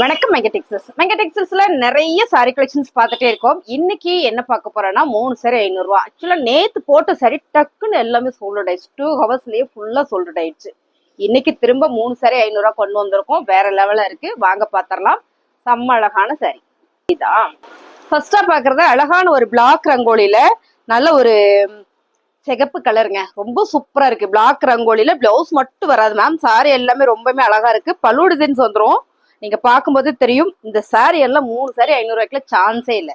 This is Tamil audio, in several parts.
வணக்கம் மெங்கடெக்ஸஸ்ல நிறைய சாரி கலெக்ஷன்ஸ் பார்த்துட்டே இருக்கோம். இன்னைக்கு என்ன பார்க்க போறோம்னா 3 சாரி 500 ரூபா. ஆக்சுவலா நேத்து போட்ட சாரி டக்குன்னு எல்லாமே சோல்ட் ஆயிடுச்சு. 2 ஹவர்ஸ்லயே ஃபுல்லா சோல்ட் ஆயிடுச்சு. இன்னைக்கு திரும்ப 3 சாரி 500 ரூபா கொண்டு வந்திருக்கோம். வேற லெவல்ல இருக்கு, வாங்க பாத்திரலாம். செம்ம அழகான சாரி இதான். ஃபர்ஸ்டா பாக்குறது அழகான ஒரு பிளாக் ரங்கோலியில நல்ல ஒரு சிகப்பு கலருங்க, ரொம்ப சூப்பரா இருக்கு. பிளாக் ரங்கோலியில பிளவுஸ் மட்டும் வராது மேம். சாரி எல்லாமே ரொம்பவே அழகா இருக்கு. பல்லு டிசைன்ஸ் வந்துடும். நீங்க பார்க்கும்போது தெரியும். இந்த சாரி எல்லாம் 3 சாரி 500 ரூபாய்க்குல சான்ஸே இல்லை.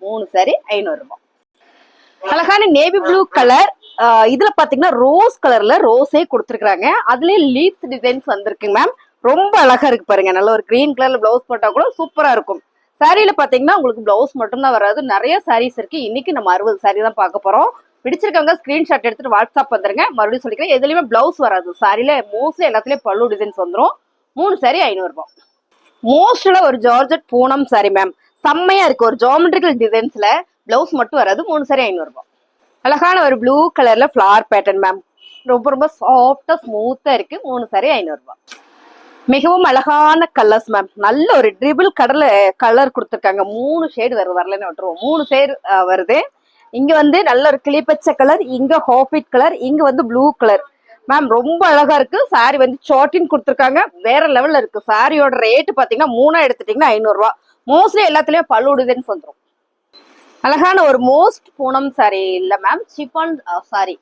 3 சாரி 500 ரூபாய். அழகான நேவி ப்ளூ கலர். இதுல பாத்தீங்கன்னா ரோஸ் கலர்ல ரோஸே கொடுத்துருக்காங்க. அதுலயே லீப்ஸ் டிசைன்ஸ் வந்திருக்கு மேம். ரொம்ப அழகா இருக்கு பாருங்க. நல்ல ஒரு கிரீன் கலர்ல பிளவுஸ் போட்டா கூட சூப்பரா இருக்கும். சாரியில பாத்தீங்கன்னா உங்களுக்கு பிளவுஸ் மட்டும் தான் வராது. நிறைய சாரீஸ் இருக்கு. இன்னைக்கு நம்ம 60 சாரி தான் பார்க்க போறோம். பிடிச்சிருக்கவங்க ஸ்கிரீன்ஷாட் எடுத்துட்டு வாட்ஸ்அப் வந்துருங்க. மறுபடியும் சொல்லிக்கிறேன், எதுலயுமே பிளவுஸ் வராது. சாரியில மோஸ்ட்லி எல்லாத்துலயும் பல்லு டிசைன்ஸ் வந்துடும். 3 சாரி 500 ரூபாய். மோஸ்ட்ல ஒரு ஜார்ஜெட் பூனம் சாரி மேம். செம்மையா இருக்கு. ஒரு ஜியோமெட்ரிக்கல் டிசைன்ஸ்ல பிளவுஸ் மட்டும் வராது. 3 சாரி 500 ரூபாய். அழகான ஒரு ப்ளூ கலர்ல ஃபிளவர் பேட்டர்ன் மேம். ரொம்ப ரொம்ப சாஃப்டா ஸ்மூத்தா இருக்கு. 3 சாரி 500 ரூபாய். மிகவும் அழகான கலர்ஸ் மேம். நல்ல ஒரு ட்ரிபிள் கலர் கொடுத்துருக்காங்க. 3 ஷேடு வரலன்னு விட்டுருவோம். 3 ஷேடு வருது. இங்க வந்து நல்ல ஒரு கிளிப்பச்சை கலர், இங்க ஹாஃபிட் கலர், இங்க வந்து ப்ளூ கலர் மேம். ரொம்ப அழகா இருக்கு. சாரி வந்து சாட்டின் கொடுத்துருக்காங்க. வேற லெவல்ல இருக்கு. சாரியோட ரேட் பாத்தீங்கன்னா 3 எடுத்துட்டீங்கன்னா 500 ரூபாய். மோஸ்ட்லி எல்லாத்துலயும் பல்லு டிசைன்ஸ் வந்துடும். அழகான ஒரு மோஸ்ட் பூனம் சாரி இல்ல ma'am, chiffon sorry,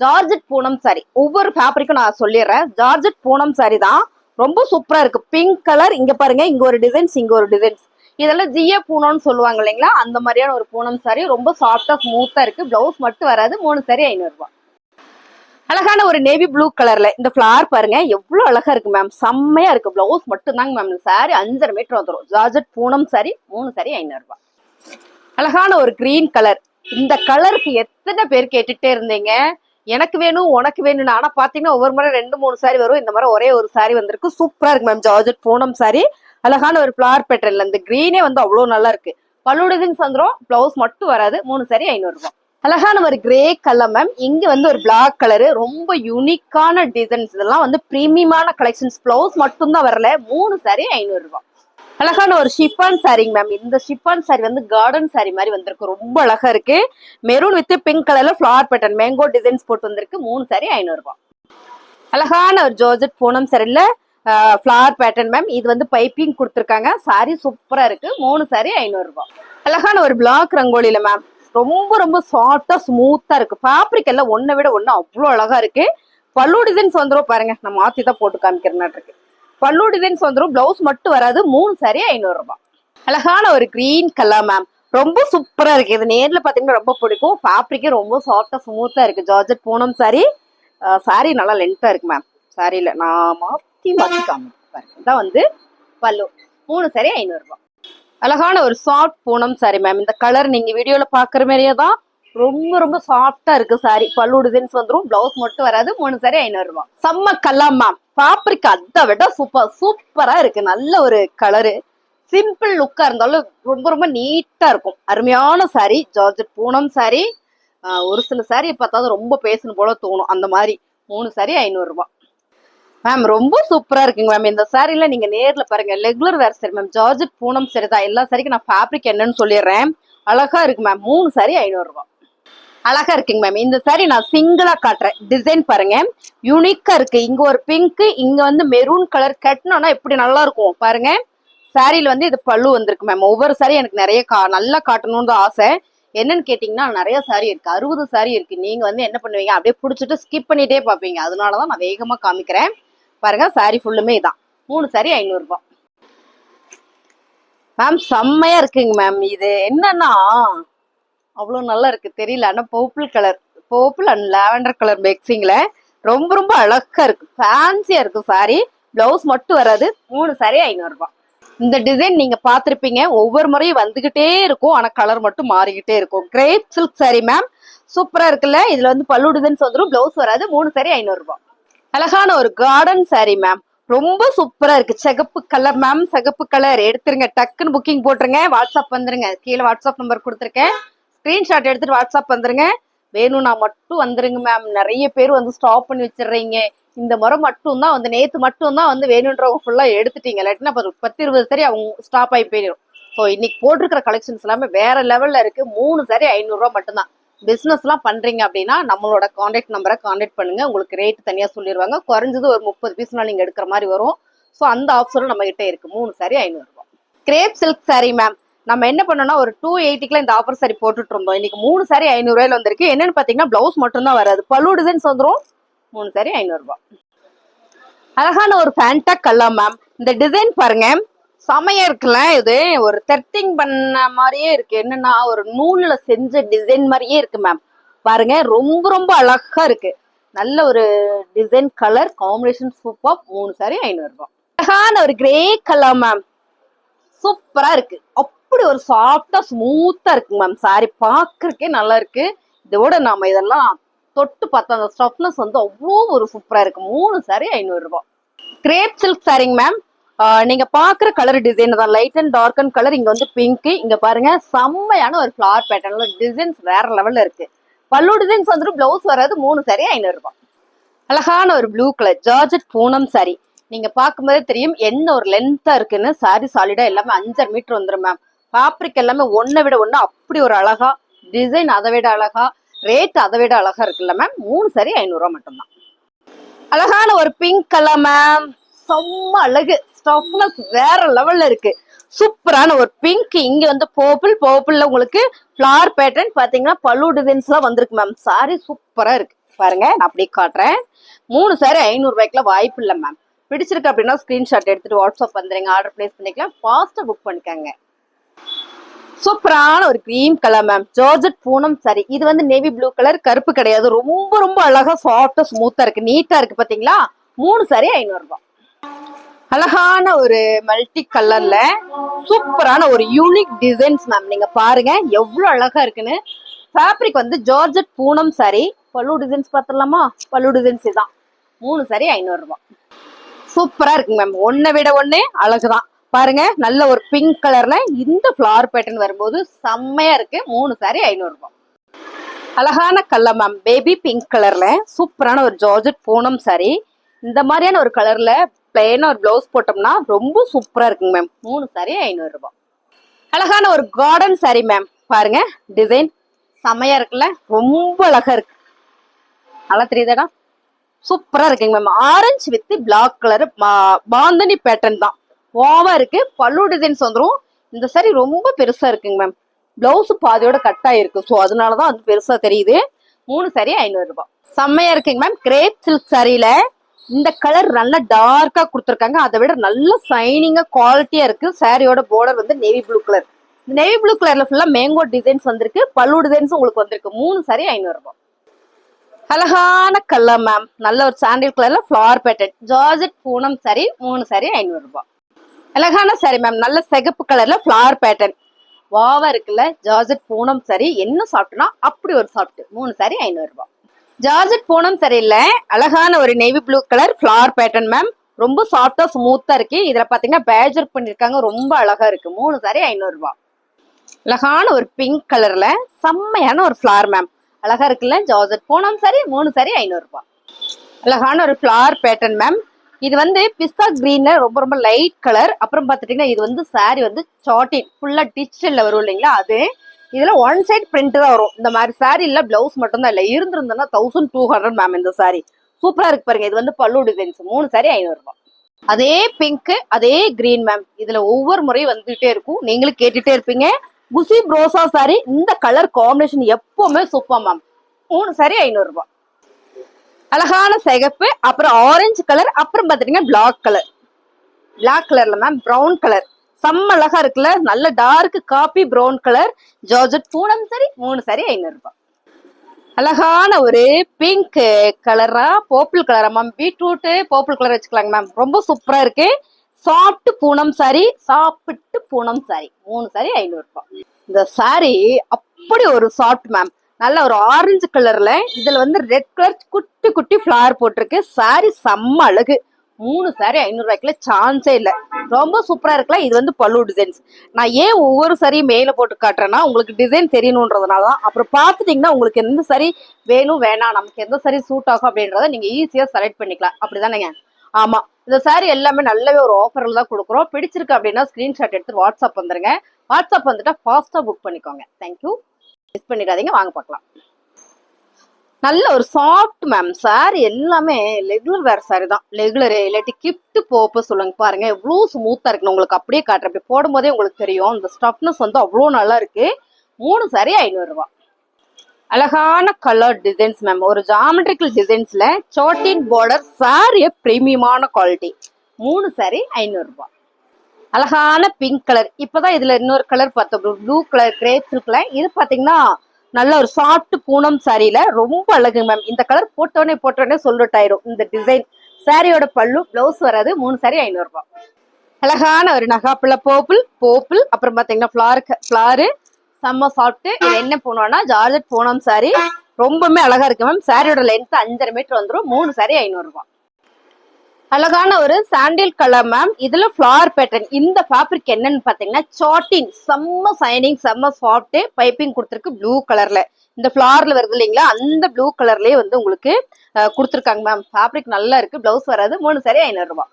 georgette Poonam sorry. ஒவ்வொரு ஃபேப்ரிக்கும் நான் சொல்லிடுறேன். ஜார்ஜெட் பூனம் சாரி தான். ரொம்ப சூப்பரா இருக்கு. பிங்க் கலர், இங்க பாருங்க, இங்க ஒரு டிசைன்ஸ், இங்க ஒரு டிசைன்ஸ். இதெல்லாம் ஜிஏ பூனம்னு சொல்லுவாங்க இல்லைங்களா, அந்த மாதிரியான ஒரு பூனம் சாரி. ரொம்ப சாஃப்டா ஸ்மூத்தா இருக்கு. பிளவுஸ் மட்டும் வராது. 3 சாரி 500 ரூபாய். அழகான ஒரு நேவி ப்ளூ கலர்ல இந்த ஃபிளவர் பாருங்க, எவ்வளவு அழகா இருக்கு மேம். செம்மையா இருக்கு. பிளவுஸ் மட்டும் தாங்க மேம். சாரி 5.5 மீட்டர் வந்துடும். ஜார்ஜெட் பூனம் சாரி. 3 சாரி 500 ரூபாய். அழகான ஒரு கிரீன் கலர். இந்த கலருக்கு எத்தனை பேர் கேட்டுட்டே இருந்தீங்க, எனக்கு வேணும் உனக்கு வேணும்னு. ஆனா பாத்தீங்கன்னா ஒவ்வொரு முறை 2-3 சாரி வரும். இந்த மாதிரி ஒரே ஒரு சாரி வந்திருக்கு. சூப்பரா இருக்கு மேம். Georgette Poonam sorry. அழகான ஒரு ஃபிளவர் பேட்டர்ன்ல இந்த கிரீனே வந்து அவ்வளவு நல்லா இருக்கு. பல்லு டிசைன்ஸ் வந்துடும். பிளவுஸ் மட்டும் வராது. 3 சாரி 500 ரூபாய். அழகான ஒரு கிரே கலர் மேம். இங்க வந்து ஒரு பிளாக் கலரு. ரொம்ப யூனிக்கான டிசைன்ஸ். இதெல்லாம் வந்து பிரீமியமான கலெக்ஷன்ஸ். பிளவுஸ் மட்டும் தான் வரல. 3 சாரி 500 ரூபாய். அழகான ஒரு ஷிஃபான் சாரிங்க மேம். இந்த ஷிஃபான் சாரி வந்து கார்டன் சாரி மாதிரி வந்திருக்கு. ரொம்ப அழகா இருக்கு. மெரூன் வித் பிங்க் கலர்ல ஃபிளவர் பேட்டர்ன் மேங்கோ டிசைன்ஸ் போட்டு வந்திருக்கு. 3 சாரி 500 ரூபாய். அழகான ஒரு ஜார்ஜெட் பூனம் சாரில ஃபிளவர் பேட்டர்ன் மேம். இது வந்து பைப்பிங் கொடுத்துருக்காங்க. சாரி சூப்பரா இருக்கு. 3 சாரி 500 ரூபாய். அழகான ஒரு பிளாக் ரங்கோலியில மேம். ரொம்ப ரொம்ப சாஃப்டா ஸ்மூத்தா இருக்கு. ஃபேப்ரிக் எல்லாம் ஒன்னை விட ஒண்ணு அவ்வளவு அழகா இருக்கு. பல்லு டிசைன்ஸ் வந்துடும் பாருங்க. நான் மாத்தி தான் போட்டு காமிக்கிறேன் இருக்கு. பல்லு டிசைன்ஸ் வந்துடும். பிளவுஸ் மட்டும் வராது. 3 சாரி 500 ரூபாய். அழகான ஒரு கிரீன் கலர் மேம். ரொம்ப சூப்பரா இருக்கு. இது நேர்ல பாத்தீங்கன்னா ரொம்ப பிடிக்கும். ஃபேப்ரிக்கே ரொம்ப சாஃப்டா ஸ்மூத்தா இருக்கு. Georgette Poonam sorry. சாரி நல்லா லென்த்தா இருக்கு மேம். சாரியில நான் மாத்தி காமிக்கிறேன். இதான் வந்து பல்லு. 3 சாரி 500 ரூபாய். அழகான ஒரு சாஃப்ட் பூனம் சாரி மேம். இந்த கலர் நீங்க வீடியோல பாக்குற மாதிரியே தான். ரொம்ப ரொம்ப சாஃப்டா இருக்கு சாரி. பல்லு டிசைன்ஸ் வந்துடும். பிளவுஸ் மட்டும் வராது. 3 சாரி 500 ரூபாய். செம்ம கலர் மேம். ஃபேப்ரிக் அதை விட சூப்பரா இருக்கு. நல்ல ஒரு கலரு. சிம்பிள் லுக்கா இருந்தாலும் ரொம்ப ரொம்ப நீட்டா இருக்கும். அருமையான சாரி. Georgette Poonam sorry. ஒரு சில சாரி பார்த்தாலும் ரொம்ப பேசணும் போல தோணும். அந்த மாதிரி. 3 சாரி 500 ரூபாய். மேம் ரொம்ப சூப்பரா இருக்குங்க மேம். இந்த சாரில நீங்க நேர்ல பாருங்க. ரெகுலர் வேர் sorry ma'am. Georgette Poonam sorry தான். எல்லா சாரிக்கும் நான் ஃபேப்ரிக் என்னன்னு சொல்லிடுறேன். அழகா இருக்கு மேம். 3 சாரி 500 ரூபாய். அழகா இருக்குங்க மேம். இந்த சாரி நான் சிங்கிளா காட்டுறேன். டிசைன் பாருங்க, யூனிக்கா இருக்கு. இங்க ஒரு பிங்க், இங்க வந்து மெரூன் கலர் கட்டணும்னா எப்படி நல்லா இருக்கும் பாருங்க. சாரியில வந்து இது பல்லு வந்திருக்கு மேம். ஒவ்வொரு சாரி எனக்கு நிறைய நல்லா காட்டணும்னு தான் ஆசை. என்னன்னு கேட்டீங்கன்னா நிறைய சாரி இருக்கு. 60 சாரி இருக்கு. நீங்க வந்து என்ன பண்ணுவீங்க, அப்படியே புடிச்சிட்டு ஸ்கிப் பண்ணிட்டே பாப்பீங்க. அதனாலதான் நான் வேகமா காமிக்கிறேன். பாருங்க, சாரி ஃபுல்லுமே இதான். 3 சாரி 500 ரூபாய். மேம் செம்மையா இருக்குங்க மேம். இது என்னன்னா அவ்வளவு நல்லா இருக்கு. தெரியல, ஆனா பர்பிள் அண்ட் லாவெண்டர் கலர் மிக்சிங்ல ரொம்ப ரொம்ப அழகா இருக்கு. ஃபேன்சியா இருக்கு சாரி. பிளவுஸ் மட்டும் வராது. 3 சாரி 500 ரூபாய். இந்த டிசைன் நீங்க பாத்திருப்பீங்க. ஒவ்வொரு முறையும் வந்துகிட்டே இருக்கும். ஆனா கலர் மட்டும் மாறிக்கிட்டே இருக்கும். Grape silk sorry ma'am. சூப்பரா இருக்குல்ல. இதுல வந்து பல்லு டிசைன்ஸ் வந்துடும். பிளவுஸ் வராது. 3 சாரி 500 ரூபாய். அழகான ஒரு கார்டன் சாரி மேம். ரொம்ப சூப்பரா இருக்கு. சிகப்பு கலர் மேம். சிகப்பு கலர் எடுத்துருங்க. டக்குன்னு புக்கிங் போட்டுருங்க. வாட்ஸ்அப் வந்துருங்க. கீழே வாட்ஸ்அப் நம்பர் கொடுத்துருக்கேன். ஸ்கிரீன்ஷாட் எடுத்துட்டு வாட்ஸ்அப் வந்துருங்க. வேணும்னா மட்டும் வந்துருங்க மேம். நிறைய பேர் வந்து ஸ்டாப் பண்ணி வச்சிடுறீங்க. இந்த முறை மட்டும் தான் வந்து நேத்து மட்டும் தான் வந்து வேணுன்றவங்க ஃபுல்லா எடுத்துட்டீங்க, இல்லாட்டினா 10-20 சரி அவங்க ஸ்டாப் ஆகி போயிடும். ஸோ இன்னைக்கு போட்டிருக்கிற கலெக்ஷன்ஸ் எல்லாமே வேற லெவல்ல இருக்கு. 3 சரி 500 ரூபாய் மட்டும்தான். பிசினஸ் எல்லாம் பண்றீங்க அப்படின்னா நம்மளோட கான்டாக்ட் நம்பரை கான்டாக்ட் பண்ணுங்க, உங்களுக்கு ரேட் தனியா சொல்லிடுவாங்க. குறைஞ்சது ஒரு 30 பீஸ்னால நீங்க எடுக்கிற மாதிரி வரும். ஸோ அந்த ஆப்ஷனும் நம்ம கிட்ட இருக்கு. 3 சாரி 500 ரூபாய். கிரேப் சில்க் சாரி மேம், நம்ம என்ன பண்ணோம்னா ஒரு 280க்குலாம் இந்த ஆஃபர் சாரி போட்டுட்டு இருந்தோம். இன்னைக்கு 3 சாரி 500 ரூபாயில வந்திருக்கு. என்னன்னு பாத்தீங்கன்னா பிளவுஸ் மட்டும் தான் வராது, பல்லு டிசைன்ஸ் வந்துடும். 3 சாரி 500 ரூபாய். அழகான ஒரு ஃபேண்டா கலர் மேம். இந்த டிசைன் பாருங்க, செமையா இருக்குல்ல. இது ஒரு த்ரெட்டிங் பண்ண மாதிரியே இருக்கு. என்னன்னா ஒரு நூல்ல செஞ்ச டிசைன் மாதிரியே இருக்கு மேம். பாருங்க ரொம்ப ரொம்ப அழகா இருக்கு. நல்ல ஒரு design, colour combination super. 3 sari 500 ரூபாய். அழகான ஒரு கிரே கலர் மேம், சூப்பரா இருக்கு. அப்படி ஒரு சாஃப்டா ஸ்மூத்தா இருக்கு மேம். சாரி பாக்குறதுக்கே நல்லா இருக்கு. இதோட நாம இதெல்லாம் தொட்டு பார்த்தா அந்த ஸ்டஃப்னஸ் வந்து அவ்வளோ ஒரு சூப்பரா இருக்கு. 3 சாரி 500 ரூபாய். கிரேப் சில்க் சாரிங்க மேம். நீங்க பாக்குற கலர் டிசைன் தான், light and dark and colour. இங்க வந்து பிங்க், இங்க பாருங்க செம்மையான ஒரு ஃபிளவர் பேட்டர்ன்ல டிசைன்ஸ் வேற லெவல்ல இருக்கு. பல்லு டிசைன்ஸ் வந்துட்டு பிளவுஸ் வராது. 3 சாரி 500 ரூபாய். அழகான ஒரு blue colour georgette Poonam sorry. நீங்க பார்க்கும்போதே தெரியும் என்ன ஒரு லென்த்தா இருக்குன்னு. சாரி சாலிடா எல்லாமே 5.5 மீட்டர் வந்துடும் மேம். ஃபேப்ரிக் எல்லாமே ஒன்னை விட ஒண்ணு அப்படி ஒரு அழகா, டிசைன் அதை விட அழகா, ரேட் அதை விட அழகா இருக்குல்ல மேம். 3 சாரி 500 ரூபாய் மட்டும்தான். அழகான ஒரு பிங்க் கலர் மேம், செம்ம அழகு, ஸ்டஃப்னஸ் வேற லெவல்ல இருக்கு. சூப்பரான ஒரு பிங்க். இங்க வந்து பர்பிள்ல உங்களுக்கு ஃபிளவர் பேட்டர்ன் பாத்தீங்கன்னா பல்லு டிசைன்ஸ் எல்லாம் வந்திருக்கு மேம். சாரி சூப்பரா இருக்கு. பாருங்க நான் அப்படியே காட்டுறேன். 3 சாரி 500 ரூபாய்க்குல வாய்ப்பு இல்லை மேம். பிடிச்சிருக்கு அப்படின்னா ஸ்கிரீன்ஷாட் எடுத்துட்டு வாட்ஸ்அப் வந்துருங்க, ஆர்டர் பிளேஸ் பண்ணிக்கலாம், ஃபாஸ்டா புக் பண்ணிக்கோங்க. சூப்பரான ஒரு cream colour ma'am, georgette Poonam sorry. இது வந்து நேவி ப்ளூ கலர், கருப்பு கிடையாது. ரொம்ப ரொம்ப அழகா சாஃப்டா ஸ்மூத்தா இருக்கு, நீட்டா இருக்கு பாத்தீங்களா. 3 சாரி 500 ரூபாய். அழகான ஒரு மல்டி கலர்ல சூப்பரான ஒரு யூனிக் டிசைன்ஸ் மேம். நீங்க பாருங்க எவ்வளவு அழகா இருக்குன்னு. ஃபேப்ரிக் வந்து ஜார்ஜெட் பூனம் சாரி. பல்லு டிசைன்ஸ் பாத்துடலாமா. பல்லு டிசைன்ஸ் தான். 3 சாரி 500 ரூபாய். சூப்பரா இருக்குங்க மேம். ஒன்னை விட ஒண்ணு அழகுதான். பாருங்க நல்ல ஒரு பிங்க் கலர்ல இந்த ஃபிளவர் பேட்டர்ன் வரும்போது செம்மையா இருக்கு. 3 சாரி 500 ரூபாய். அழகான கலர் மேம், பேபி பிங்க் கலர்ல சூப்பரான ஒரு ஜார்ஜெட் பூனம் சாரி. இந்த மாதிரியான ஒரு கலர்ல பிளெயினா ஒரு பிளவுஸ் போட்டோம்னா ரொம்ப சூப்பரா இருக்குங்க மேம். 3 சாரி 500 ரூபாய். அழகான ஒரு கார்டன் சாரி மேம். பாருங்க டிசைன் செமையா இருக்குல்ல, ரொம்ப அழகா இருக்கு. நல்லா தெரியுதாடா, சூப்பரா இருக்குங்க ma'am. Orange with black colour bandhani pattern தான், ஓவா இருக்கு. பல்லு டிசைன்ஸ் வந்துடும். இந்த சாரி ரொம்ப பெருசா இருக்குங்க மேம். பிளவுஸ் பாதியோட கட் ஆயிருக்கு, ஸோ அதனாலதான் அது பெருசா தெரியுது. 3 சாரி 500 ரூபாய். செம்மையா இருக்குங்க மேம். கிரேப் சில்க் சாரியில இந்த கலர் நல்லா டார்க்கா கொடுத்துருக்காங்க, அதை விட நல்ல சைனிங்கா குவாலிட்டியா இருக்கு. சாரியோட பார்டர் வந்து navy blue colour. Navy blue கலர்ல ஃபுல்லா மேங்கோ டிசைன்ஸ் வந்திருக்கு, பல்லு டிசைன்ஸ் உங்களுக்கு வந்திருக்கு. 3 சாரி 500 ரூபாய். அழகான கலர் மேம், நல்ல ஒரு சாண்டில் கலர்ல flower pattern georgette Poonam sari. 3 sari 500 ரூபாய். அழகான சாரி மேம், நல்ல சிகப்பு கலர்ல ஃபிளவர் பேட்டர்ன் வாவா இருக்குல்ல. ஜார்ஜெட் பூனம் சாரி என்ன சாப்பிட்டுனா அப்படி ஒரு சாப்பிட்டு. 3 சாரி 500 ரூபாய். ஜார்ஜெட் பூனம் சரியில்ல, அழகான ஒரு navy blue colour flower pattern ma'am. ரொம்ப சாஃப்டா ஸ்மூத்தா இருக்கு. இதுல பாத்தீங்கன்னா பேட்ச் ஒர்க் பண்ணிருக்காங்க, ரொம்ப அழகா இருக்கு. 3 சாரி 500 ரூபாய். அழகான ஒரு பிங்க் கலர்ல செம்மையான ஒரு ஃபிளவர் மேம், அழகா இருக்குல்ல. ஜார்ஜெட் பூனம் சாரி. 3 சாரி 500 ரூபாய். அழகான ஒரு ஃபிளவர் பேட்டர்ன் மேம். இது வந்து பிஸ்தா கிரீன்ல ரொம்ப ரொம்ப லைட் கலர். அப்புறம் பாத்துட்டீங்கன்னா இது வந்து சாரி வந்து சாட்டின் ஃபுல்லா டிஜிட்டல்ல வரும் இல்லைங்களா, அது இதுல ஒன் சைட் பிரிண்ட் தான் வரும். இந்த மாதிரி சாரி இல்ல, பிளவுஸ் மட்டும் தான் இல்ல. இருந்திருந்தா 1200 மேம் இந்த சாரி. சூப்பரா இருக்கு பாருங்க. இது வந்து பல்லு டிசைன்ஸ். 3 சாரி 500 ரூபாய். அதே பிங்க் அதே கிரீன் மேம், இதுல ஒவ்வொரு முறையும் வந்துட்டே இருக்கும், நீங்களும் கேட்டுட்டே இருப்பீங்க. குசி ப்ரோசா சாரி. இந்த கலர் காம்பினேஷன் எப்பவுமே சூப்பர் மேம். 3 சாரி 500 ரூபாய். அழகான சிகப்பு, அப்புறம் ஆரஞ்சு கலர், அப்புறம் பாத்துட்டீங்கன்னா பிளாக் கலர்ல மேம் ப்ரௌன் கலர் செம்ம அழகா இருக்குல்ல. நல்ல dark coffee brown colour georgette Poonam sari. 3 sari 500 ரூபாய். அழகான ஒரு பிங்க் கலரா பர்பிள் கலரா மேம், பீட்ரூட் பர்பிள் கலர் வச்சுக்கலாங்க மேம். ரொம்ப சூப்பரா இருக்கு. சாப்பிட்டு பூனம் சாரி. 3 சாரி 500 ரூபாய். இந்த சாரி அப்படி ஒரு சாஃப்ட் மேம், நல்ல ஒரு ஆரஞ்சு கலர்ல இதுல வந்து ரெட் கலர் குட்டி குட்டி ஃபிளவர் போட்டிருக்கு. சாரி செம்ம அழகு. 3 சாரி 500 ரூபாய்க்குள்ள சான்ஸே இல்ல. ரொம்ப சூப்பரா இருக்குல்ல. இது வந்து பல்லு டிசைன்ஸ். நான் ஏன் ஒவ்வொரு சாரியும் மேல போட்டு காட்டுறேன்னா உங்களுக்கு டிசைன் தெரியணுன்றதுனாலதான். அப்புறம் பாத்துட்டீங்கன்னா உங்களுக்கு எந்த சாரி வேணும் வேணாம், நமக்கு எந்த சாரி சூட் ஆகும் அப்படின்றத நீங்க ஈஸியா செலக்ட் பண்ணிக்கலாம். அப்படிதானேங்க? ஆமா, இந்த சாரி எல்லாமே நல்லாவே ஒரு ஆஃபர்ல தான் கொடுக்குறோம். பிடிச்சிருக்கு அப்படின்னா ஸ்கிரீன்ஷாட் எடுத்து வாட்ஸ்அப் வந்துருங்க. வாட்ஸ்அப் வந்துட்டா ஃபாஸ்டா புக் பண்ணிக்கோங்க. தேங்க்யூ. மிஸ் பண்ணிடாதீங்க. வாங்க பார்க்கலாம். நல்ல ஒரு சாஃப்ட் மேம் சாரி, எல்லாமே ரெகுலர் வேர் சாரி தான். ரெகுலரு இல்லாட்டி கிஃப்ட் போப்ப சொல்லுங்க. பாருங்க எவ்வளவு ஸ்மூத்தா இருக்குன்னு உங்களுக்கு அப்படியே காட்டுறேன். அப்படி போடும் போதே உங்களுக்கு தெரியும். இந்த ஸ்டஃப்னஸ் வந்து அவ்வளோ நல்லா இருக்கு. 3 சாரி 500 ரூபாய். அழகான கலர் டிசைன்ஸ் மேம். ஒரு ஜாமெட்ரிக்கல் டிசைன்ஸ்ல சாட்டின் பார்டர் சாரிய பிரீமியமான குவாலிட்டி. 3 சாரி 500 ரூபாய். அழகான பிங்க் கலர். இப்பதான் இதுல இன்னொரு கலர் பார்த்தோம், ப்ளூ கலர் கிரேப் சில்க்ல. இது பாத்தீங்கன்னா நல்ல ஒரு சாஃப்ட் பூனம் சாரியில ரொம்ப அழகு மேம். இந்த கலர் போட்டோடனே சொல்லிட்டாயிரும். இந்த டிசைன் சாரியோட பல்லு, பிளவுஸ் வராது. 3 சாரி 500 ரூபாய். அழகான ஒரு நகாப்புல போப்பிள் அப்புறம் பாத்தீங்கன்னா ஃபிளாரு செம்ம சாஃப்ட். இது என்ன போனோம்னா ஜார்ஜெட் பூனம் சாரி. ரொம்பவுமே அழகா இருக்கு மேம். சாரியோட லென்த் 5.5 மீட்டர் வந்துடும். 3 சாரி 500 ரூபாய். அழகான ஒரு சாண்டில் கலர் மேம். இதுல ஃபிளவர் பேட்டர்ன். இந்த ஃபேப்ரிக் என்னன்னு பாத்தீங்கன்னா சாட்டின். செம்ம சைனிங், செம்ம சாஃப்ட். பைப்பிங் கொடுத்துருக்கு ப்ளூ கலர்ல. இந்த ஃபிளவர்ல வருது இல்லைங்களா, அந்த ப்ளூ கலர்லயே வந்து உங்களுக்கு கொடுத்துருக்காங்க மேம். ஃபேப்ரிக் நல்லா இருக்கு. பிளவுஸ் வராது. 3 சாரி 500 ரூபாய்.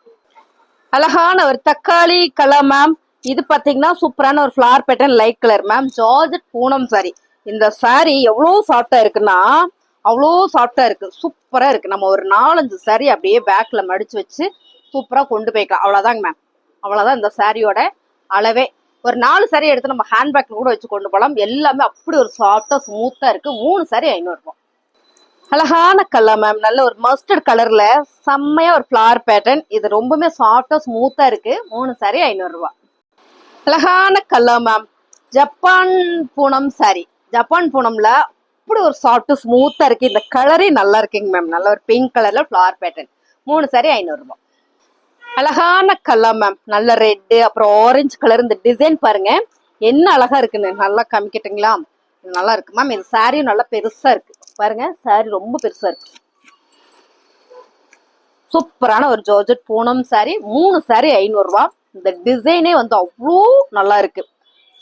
அழகான ஒரு தக்காளி கலர் மேம். இது பாத்தீங்கன்னா சூப்பரான ஒரு flower pattern light colour ma'am. Georgette Poonam sorry. இந்த சாரி எவ்வளவு சாஃப்டா இருக்குன்னா அவ்வளோ சாஃப்டா இருக்கு. சூப்பரா இருக்கு. நம்ம ஒரு 4-5 சாரி அப்படியே பேக்ல மடிச்சு வச்சு சூப்பரா கொண்டு போய்க்கலாம். அவ்வளவுதாங்க மேம். அவ்வளவுதான் இந்த சாரியோட அளவே. ஒரு 4 சாரி எடுத்து நம்ம ஹேண்ட் பேக்ல கூட வச்சு கொண்டு போகலாம். எல்லாமே அப்படி ஒரு சாஃப்டா ஸ்மூத்தா இருக்கு. 3 சாரி 500 ரூபாய். அழகான கலர் மேம். நல்ல ஒரு மஸ்டர்ட் கலர்ல செம்மையா ஒரு ஃபிளவர் பேட்டர்ன். இது ரொம்பவே சாஃப்டா ஸ்மூத்தா இருக்கு. 3 சாரி 500 ரூபாய். அழகான colour ma'am. Japan Poonam sari. Japan பூனம்ல அப்படி ஒரு சாஃப்ட் ஸ்மூத்தா இருக்கு. இந்த கலரே நல்லா இருக்குங்க மேம். நல்ல ஒரு பிங்க் கலர்ல ஃபிளவர் பேட்டர்ன். 3 சாரி 500 ரூபாய். அழகான கலர் மேம். நல்ல ரெட் அப்புறம் ஆரஞ்சு கலர். இந்த டிசைன் பாருங்க என்ன அழகா இருக்குன்னு. நல்லா காமிக்கட்டுங்களா? நல்லா இருக்கு மேம். இந்த சாரியும் நல்லா பெருசா இருக்கு. பாருங்க சாரி ரொம்ப பெருசா இருக்கு. சூப்பரான ஒரு ஜார்ஜெட் பூனம் சாரி. 3 சாரி 500 ரூபாய். இந்த டிசைனே வந்து அவ்வளோ நல்லா இருக்கு.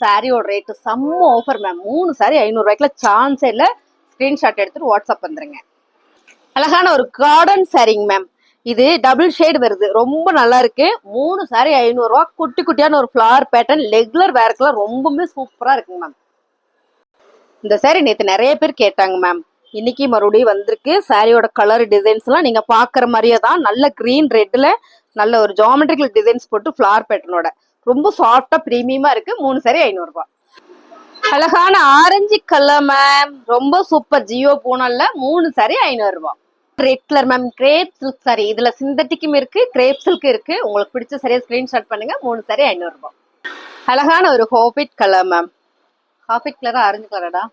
சாரியோட ரேட்டு செம்ம ஆஃபர் மேம். 3 சாரி 500 ரூபாய்க்குல சான்ஸே இல்ல. ஸ்கிரீன்ஷாட் எடுத்துட்டு வாட்ஸ்அப் வந்துருங்க. அழகான ஒரு கார்டன் சாரிங்க மேம். இது டபுள் ஷேட் வருது. ரொம்ப நல்லா இருக்கு. 3 சாரி 500 ரூபாய். குட்டி குட்டியான ஒரு ஃபிளவர் பேட்டர்ன் ரெகுலர் வேர்க்குலாம் ரொம்பவே சூப்பரா இருக்குங்க மேம். இந்த சாரி நேற்று நிறைய பேர் கேட்டாங்க மேம். இன்னைக்கு மறுபடியும் வந்திருக்கு. சாரியோட கலர் டிசைன்ஸ் எல்லாம் நீங்க பாக்குற மாதிரியே தான். நல்ல கிரீன் ரெட்ல நல்ல ஒரு ஜாமெட்ரிக்கல் டிசைன்ஸ் போட்டு ஃபிளவர் பேட்டர்னோட ரொம்ப சாஃப்டா பிரீமியமா இருக்கு. 3 சாரி 500 ரூபாய். அழகான ஆரஞ்சு கலர் மேம். ரொம்ப சூப்பர் ஜியோ பூனல்ல. 3 சாரி 500 ரூபாய். Red colour ma'am. Grape silk sorry. இதுல சிந்தட்டிக்கும் இருக்கு, கிரேப் சில்க் இருக்கு. உங்களுக்கு பிடிச்ச சரியா ஸ்கிரீன்ஷாட் பண்ணுங்க. 3 சாரி 500 ரூபாய். அழகான ஒரு ஹாபிட் கலர் மேம். ஹாபிட் கலரா ஆரஞ்சு கலரா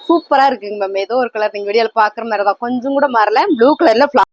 சூப்பரா இருக்குங்க மேம். ஏதோ ஒரு கலர் நீங்க வீடியோல பாக்குற மாதிரி தான். கொஞ்சம் கூட மாறல. ப்ளூ கலர்ல